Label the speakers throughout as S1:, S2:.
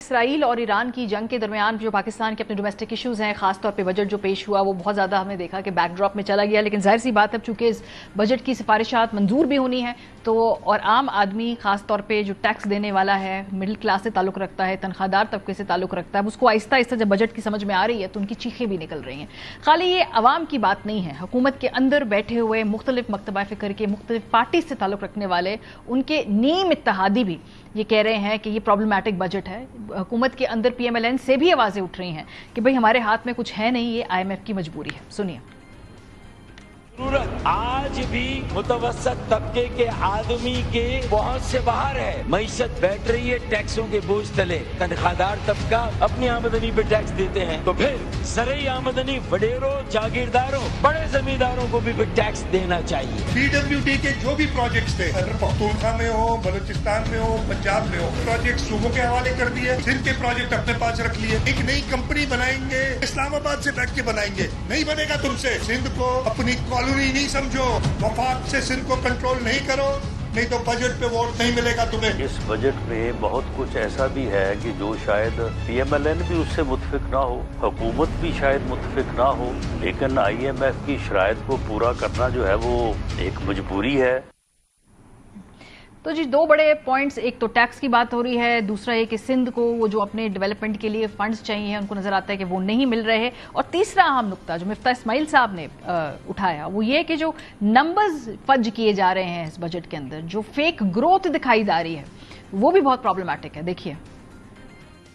S1: اسرائیل اور ایران کی جنگ کے درمیان جو پاکستان کے اپنے ڈومیسٹک ایشوز ہیں، خاص طور پہ بجٹ جو پیش ہوا وہ بہت زیادہ ہم نے دیکھا کہ بیک ڈراپ میں چلا گیا، لیکن ظاہر سی بات ہے چونکہ اس بجٹ کی سفارشات منظور بھی ہونی ہیں تو اور عام آدمی خاص طور پہ جو ٹیکس دینے والا ہے، مڈل کلاس سے تعلق رکھتا ہے، تنخواہ دار طبقے سے تعلق رکھتا ہے، اس کو آہستہ آہستہ جب بجٹ کی سمجھ میں آ رہی ہے تو ان کی چیخیں بھی نکل رہی ہیں۔ خالی یہ عوام کی بات نہیں ہے، حکومت کے اندر بیٹھے ہوئے مختلف مکتبہ فکر کے مختلف پارٹی سے تعلق رکھنے والے ان کے نیم اتحادی بھی یہ کہہ رہے ہیں کہ یہ پرابلمٹک بجٹ ہے۔ حکومت کے اندر پی ایم ایل این سے بھی آوازیں اٹھ رہی ہیں کہ بھئی ہمارے ہاتھ میں کچھ ہے نہیں، یہ آئی ایم ایف کی مجبوری ہے۔ سنیے۔
S2: ضرورت آج بھی متوسط طبقے کے آدمی کے پہنچ سے باہر ہے۔ معیشت بیٹھ رہی ہے ٹیکسوں کے بوجھ تلے، تنخواہ دار طبقہ اپنی آمدنی پہ ٹیکس دیتے ہیں تو پھر زرعی آمدنی وڈیروں، جاگیرداروں، بڑے زمینداروں کو بھی ٹیکس دینا چاہیے۔
S3: پی ڈبلیو ڈی کے جو بھی پروجیکٹس تھے، پختونخوا میں ہو، بلوچستان میں ہو، پنجاب میں ہو، پروجیکٹ صوبوں کے حوالے کر دیے، سندھ کے پروجیکٹ اپنے پاس رکھ لیے۔ ایک نئی کمپنی بنائیں گے، اسلام آباد سے بیٹھ کے بنائیں گے، نہیں بنے گا تم سے۔ سندھ کو اپنی کالونی نہیں سمجھو، وفاق سے سندھ کو کنٹرول نہیں کرو، نہیں تو بجٹ پہ ووٹ نہیں ملے گا تمہیں۔
S4: اس بجٹ میں بہت کچھ ایسا بھی ہے کہ جو شاید پی ایم ایل این بھی اس سے متفق نہ ہو، حکومت بھی شاید متفق نہ ہو، لیکن آئی ایم ایف کی شرائط کو پورا کرنا جو ہے وہ ایک مجبوری ہے۔
S1: تو جی دو بڑے پوائنٹس، ایک تو ٹیکس کی بات ہو رہی ہے، دوسرا یہ کہ سندھ کو وہ جو اپنے ڈیولپمنٹ کے لیے فنڈز چاہیے ان کو نظر آتا ہے کہ وہ نہیں مل رہے، اور تیسرا اہم نقطہ جو مفتاح اسماعیل صاحب نے اٹھایا وہ یہ کہ جو نمبرز فج کیے جا رہے ہیں اس بجٹ کے اندر، جو فیک گروتھ دکھائی جا رہی ہے وہ بھی بہت پرابلمٹک ہے۔ دیکھیے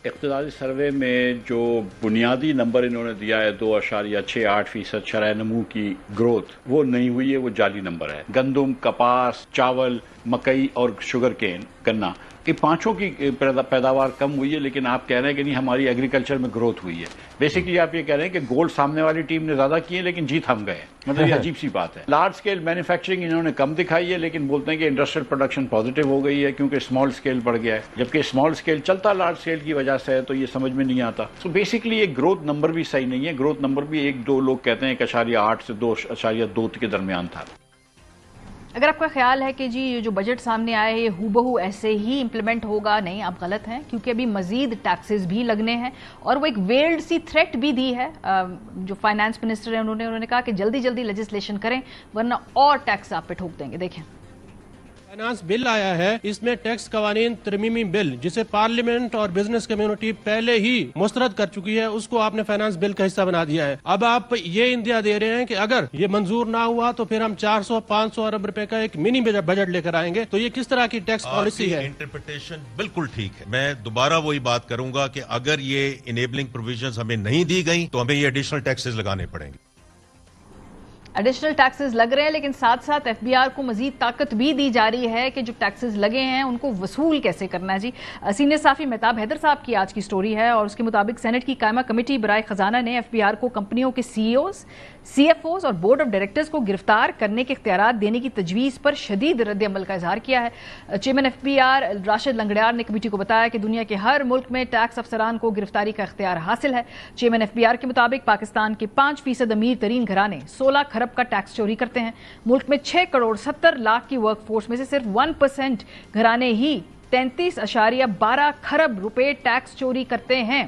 S5: اقتصادی سروے میں جو بنیادی نمبر انہوں نے دیا ہے 2.68% شرح نمو کی گروتھ، وہ نہیں ہوئی ہے، وہ جعلی نمبر ہے۔ گندم، کپاس، چاول، مکئی اور شوگر کین، گنا، یہ پانچوں کی پیداوار کم ہوئی ہے، لیکن آپ کہہ رہے ہیں کہ نہیں ہماری ایگریکلچر میں گروتھ ہوئی ہے۔ بیسیکلی آپ یہ کہہ رہے ہیں کہ گول سامنے والی ٹیم نے زیادہ کیے لیکن جیت ہم گئے، مطلب یہ عجیب سی بات ہے۔ لارج سکیل مینوفیکچرنگ انہوں نے کم دکھائی ہے، لیکن بولتے ہیں کہ انڈسٹریل پروڈکشن پازیٹیو ہو گئی ہے کیونکہ اسمال سکیل بڑھ گیا ہے، جبکہ اسمال سکیل چلتا لارج سکیل کی وجہ سے ہے، تو یہ سمجھ میں نہیں آتا۔ سو بیسیکلی یہ گروتھ نمبر بھی صحیح نہیں ہے، گروتھ نمبر بھی 1-2 لوگ کہتے ہیں 1.8 سے 2.2 کے درمیان تھا۔
S1: اگر آپ کا خیال ہے کہ جی یہ جو بجٹ سامنے آئے یہ ہو بہو ایسے ہی امپلیمنٹ ہوگا، نہیں، آپ غلط ہیں، کیونکہ ابھی مزید ٹیکسز بھی لگنے ہیں، اور وہ ایک ویلڈ سی تھریٹ بھی دی ہے جو فائنانس منسٹر ہیں انہوں نے کہا کہ جلدی جلدی لیجسلیشن کریں ورنہ اور ٹیکس آپ پہ ٹھوک دیں گے۔ دیکھیں
S6: فائنانس بل آیا ہے، اس میں ٹیکس قوانین ترمیمی بل جسے پارلیمنٹ اور بزنس کمیونٹی پہلے ہی مسترد کر چکی ہے، اس کو آپ نے فائنانس بل کا حصہ بنا دیا ہے۔ اب آپ یہ اندیا دے رہے ہیں کہ اگر یہ منظور نہ ہوا تو پھر ہم 400-500 ارب روپے کا ایک منی بجٹ لے کر آئیں گے، تو یہ کس طرح کی ٹیکس پالیسی ہے؟
S7: انٹرپریٹیشن بالکل ٹھیک ہے۔ میں دوبارہ وہی بات کروں گا کہ اگر یہ انیبلنگ پروویژنز ہمیں نہیں دی گئیں تو ہمیں یہ ایڈیشنل ٹیکسز لگانے پڑیں گے۔
S1: ایڈیشنل ٹیکسز لگ رہے ہیں، لیکن ساتھ ساتھ ایف بی آر کو مزید طاقت بھی دی جا رہی ہے کہ جو ٹیکسز لگے ہیں ان کو وصول کیسے کرنا ہے۔ جی سینئر صحافی مہتاب حیدر صاحب کی آج کی سٹوری ہے، اور اس کے مطابق سینٹ کی قائمہ کمیٹی برائے خزانہ نے ایف بی آر کو کمپنیوں کے C E Os, C F Os اور بورڈ آف ڈائریکٹرز کو گرفتار کرنے کے اختیارات دینے کی تجویز پر شدید رد عمل کا اظہار کیا ہے۔ Chairman F B R Rashid Langrial نے کمیٹی کو بتایا کہ دنیا کے ہر ملک میں ٹیکس افسران کو گرفتاری کا اختیار حاصل ہے۔ چیئرمین ایف بی آر کے مطابق پاکستان کے 5% امیر ترین گھرانے 16 کھرب کا ٹیکس چوری کرتے ہیں۔ ملک میں 6 کروڑ 70 لاکھ کی ورک فورس میں سے صرف 1% گھرانے ہی 33.12 کھرب روپے ٹیکس چوری کرتے ہیں،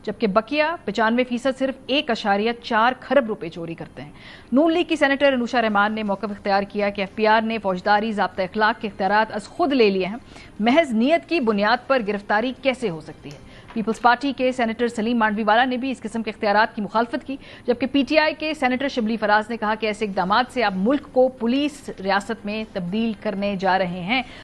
S1: جبکہ بقیہ 95% صرف 1.4 کھرب روپے چوری کرتے ہیں۔ نون لیگ کی سینیٹر انوشا رحمان نے موقف اختیار کیا کہ ایف پی آر نے فوجداری ضابطہ اخلاق کے اختیارات از خود لے لیے ہیں، محض نیت کی بنیاد پر گرفتاری کیسے ہو سکتی ہے؟ پیپلز پارٹی کے سینیٹر سلیم مانڈوی والا نے بھی اس قسم کے اختیارات کی مخالفت کی، جبکہ پی ٹی آئی کے سینیٹر شبلی فراز نے کہا کہ ایسے اقدامات سے اب ملک کو پولیس ریاست میں تبدیل کرنے جا رہے ہیں۔